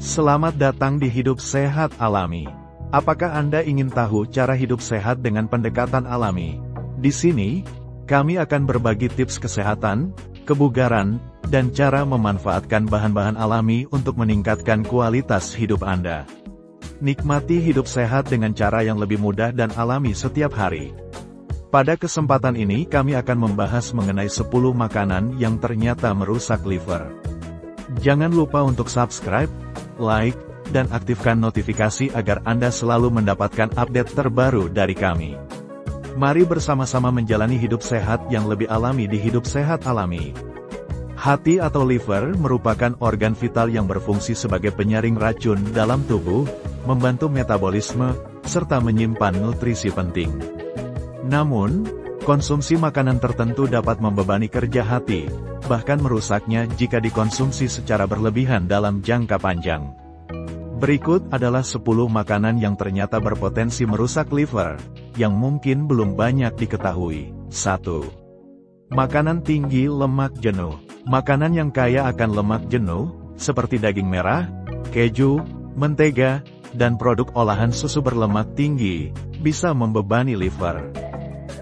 Selamat datang di Hidup Sehat Alami. Apakah Anda ingin tahu cara hidup sehat dengan pendekatan alami? Di sini, kami akan berbagi tips kesehatan, kebugaran, dan cara memanfaatkan bahan-bahan alami untuk meningkatkan kualitas hidup Anda. Nikmati hidup sehat dengan cara yang lebih mudah dan alami setiap hari. Pada kesempatan ini kami akan membahas mengenai 10 makanan yang ternyata merusak liver. Jangan lupa untuk subscribe, like, dan aktifkan notifikasi agar Anda selalu mendapatkan update terbaru dari kami. Mari bersama-sama menjalani hidup sehat yang lebih alami di Hidup Sehat Alami. Hati atau liver merupakan organ vital yang berfungsi sebagai penyaring racun dalam tubuh, membantu metabolisme, serta menyimpan nutrisi penting. Namun, konsumsi makanan tertentu dapat membebani kerja hati, bahkan merusaknya jika dikonsumsi secara berlebihan dalam jangka panjang. Berikut adalah 10 makanan yang ternyata berpotensi merusak liver, yang mungkin belum banyak diketahui. 1. Makanan tinggi lemak jenuh. Makanan yang kaya akan lemak jenuh, seperti daging merah, keju, mentega, dan produk olahan susu berlemak tinggi, bisa membebani liver.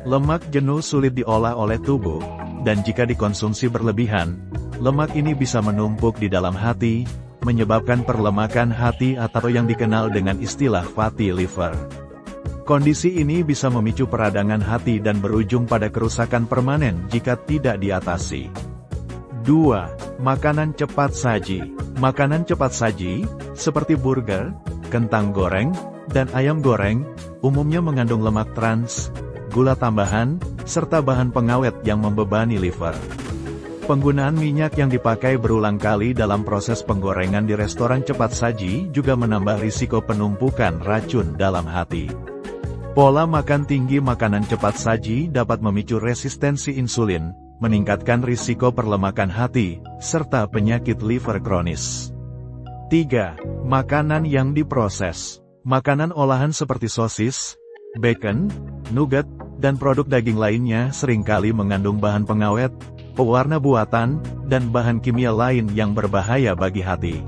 Lemak jenuh sulit diolah oleh tubuh, dan jika dikonsumsi berlebihan, lemak ini bisa menumpuk di dalam hati, menyebabkan perlemakan hati atau yang dikenal dengan istilah fatty liver. Kondisi ini bisa memicu peradangan hati dan berujung pada kerusakan permanen jika tidak diatasi. 2. Makanan cepat saji. Makanan cepat saji, seperti burger, kentang goreng, dan ayam goreng, umumnya mengandung lemak trans, gula tambahan, serta bahan pengawet yang membebani liver. Penggunaan minyak yang dipakai berulang kali dalam proses penggorengan di restoran cepat saji juga menambah risiko penumpukan racun dalam hati. Pola makan tinggi makanan cepat saji dapat memicu resistensi insulin, meningkatkan risiko perlemakan hati, serta penyakit liver kronis. 3. Makanan yang diproses. Makanan olahan seperti sosis, bacon, nugget, dan produk daging lainnya seringkali mengandung bahan pengawet, pewarna buatan, dan bahan kimia lain yang berbahaya bagi hati.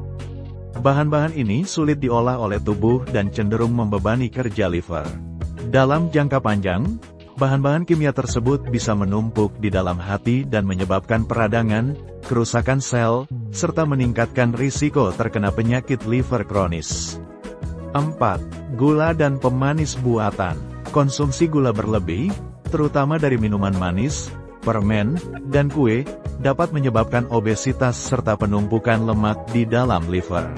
Bahan-bahan ini sulit diolah oleh tubuh dan cenderung membebani kerja liver. Dalam jangka panjang, bahan-bahan kimia tersebut bisa menumpuk di dalam hati dan menyebabkan peradangan, kerusakan sel, serta meningkatkan risiko terkena penyakit liver kronis. 4. Gula dan pemanis buatan. Konsumsi gula berlebih, terutama dari minuman manis, permen, dan kue, dapat menyebabkan obesitas serta penumpukan lemak di dalam liver.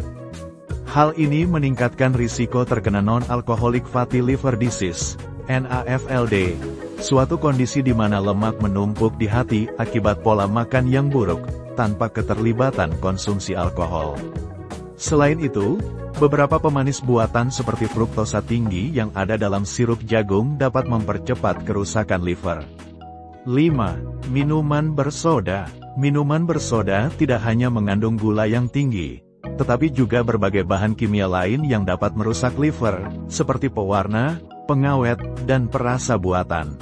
Hal ini meningkatkan risiko terkena non-alcoholic fatty liver disease, NAFLD, suatu kondisi di mana lemak menumpuk di hati akibat pola makan yang buruk, tanpa keterlibatan konsumsi alkohol. Selain itu, beberapa pemanis buatan seperti fruktosa tinggi yang ada dalam sirup jagung dapat mempercepat kerusakan liver. 5. Minuman bersoda. Minuman bersoda tidak hanya mengandung gula yang tinggi, tetapi juga berbagai bahan kimia lain yang dapat merusak liver, seperti pewarna, pengawet, dan perasa buatan.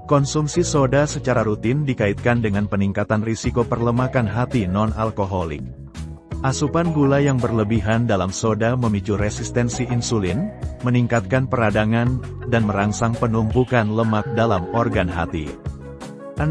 Konsumsi soda secara rutin dikaitkan dengan peningkatan risiko perlemakan hati non-alkoholik. Asupan gula yang berlebihan dalam soda memicu resistensi insulin, meningkatkan peradangan, dan merangsang penumpukan lemak dalam organ hati. 6.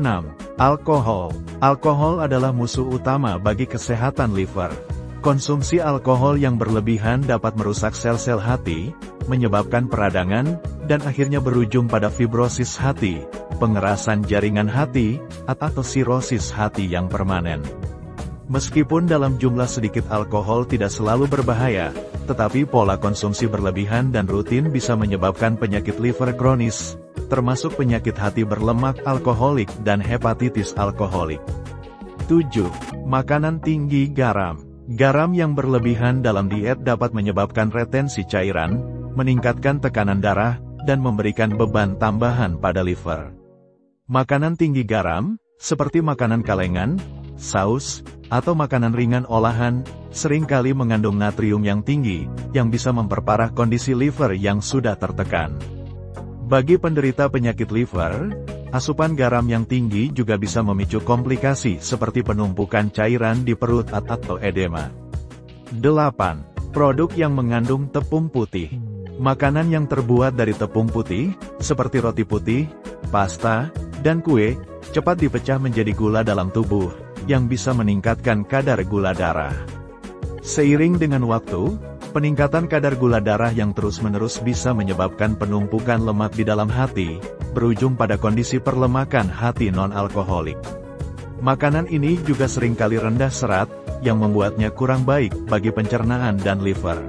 Alkohol. Alkohol adalah musuh utama bagi kesehatan liver. Konsumsi alkohol yang berlebihan dapat merusak sel-sel hati, menyebabkan peradangan, dan akhirnya berujung pada fibrosis hati, pengerasan jaringan hati, atau sirosis hati yang permanen. Meskipun dalam jumlah sedikit alkohol tidak selalu berbahaya, tetapi pola konsumsi berlebihan dan rutin bisa menyebabkan penyakit liver kronis, termasuk penyakit hati berlemak alkoholik dan hepatitis alkoholik. 7. Makanan tinggi garam. Garam yang berlebihan dalam diet dapat menyebabkan retensi cairan, meningkatkan tekanan darah, dan memberikan beban tambahan pada liver. Makanan tinggi garam, seperti makanan kalengan, saus, atau makanan ringan olahan, seringkali mengandung natrium yang tinggi, yang bisa memperparah kondisi liver yang sudah tertekan. Bagi penderita penyakit liver, asupan garam yang tinggi juga bisa memicu komplikasi seperti penumpukan cairan di perut atau edema. 8. Produk yang mengandung tepung putih. Makanan yang terbuat dari tepung putih, seperti roti putih, pasta, dan kue, cepat dipecah menjadi gula dalam tubuh, yang bisa meningkatkan kadar gula darah. Seiring dengan waktu, peningkatan kadar gula darah yang terus-menerus bisa menyebabkan penumpukan lemak di dalam hati, berujung pada kondisi perlemakan hati non-alkoholik. Makanan ini juga seringkali rendah serat, yang membuatnya kurang baik bagi pencernaan dan liver.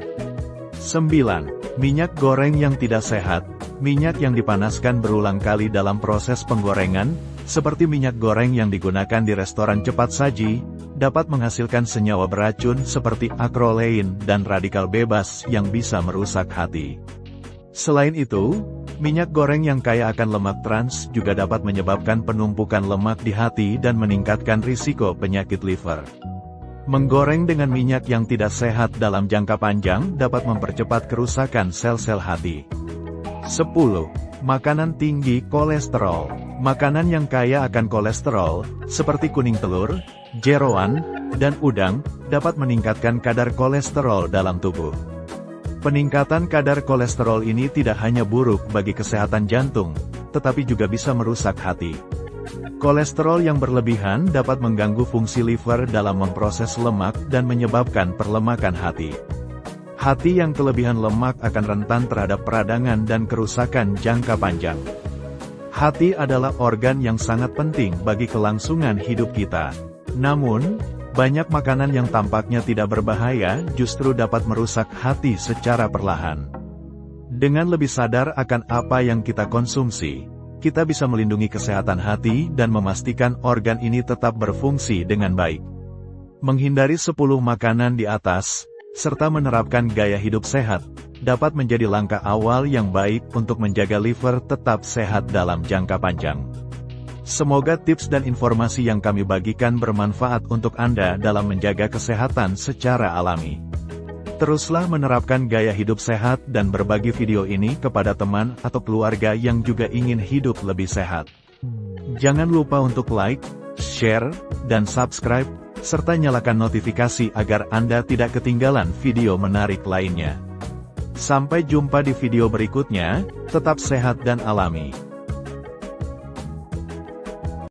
9. Minyak goreng yang tidak sehat. Minyak yang dipanaskan berulang kali dalam proses penggorengan, seperti minyak goreng yang digunakan di restoran cepat saji, dapat menghasilkan senyawa beracun seperti akrolein dan radikal bebas yang bisa merusak hati. Selain itu, minyak goreng yang kaya akan lemak trans juga dapat menyebabkan penumpukan lemak di hati dan meningkatkan risiko penyakit liver. Menggoreng dengan minyak yang tidak sehat dalam jangka panjang dapat mempercepat kerusakan sel-sel hati. 10. Makanan tinggi kolesterol. Makanan yang kaya akan kolesterol, seperti kuning telur, jeroan, dan udang, dapat meningkatkan kadar kolesterol dalam tubuh. Peningkatan kadar kolesterol ini tidak hanya buruk bagi kesehatan jantung, tetapi juga bisa merusak hati. Kolesterol yang berlebihan dapat mengganggu fungsi liver dalam memproses lemak dan menyebabkan perlemakan hati. Hati yang kelebihan lemak akan rentan terhadap peradangan dan kerusakan jangka panjang. Hati adalah organ yang sangat penting bagi kelangsungan hidup kita. Namun, banyak makanan yang tampaknya tidak berbahaya justru dapat merusak hati secara perlahan. Dengan lebih sadar akan apa yang kita konsumsi, kita bisa melindungi kesehatan hati dan memastikan organ ini tetap berfungsi dengan baik. Menghindari 10 makanan di atas, serta menerapkan gaya hidup sehat, dapat menjadi langkah awal yang baik untuk menjaga liver tetap sehat dalam jangka panjang. Semoga tips dan informasi yang kami bagikan bermanfaat untuk Anda dalam menjaga kesehatan secara alami. Teruslah menerapkan gaya hidup sehat dan berbagi video ini kepada teman atau keluarga yang juga ingin hidup lebih sehat. Jangan lupa untuk like, share, dan subscribe, serta nyalakan notifikasi agar Anda tidak ketinggalan video menarik lainnya. Sampai jumpa di video berikutnya, tetap sehat dan alami.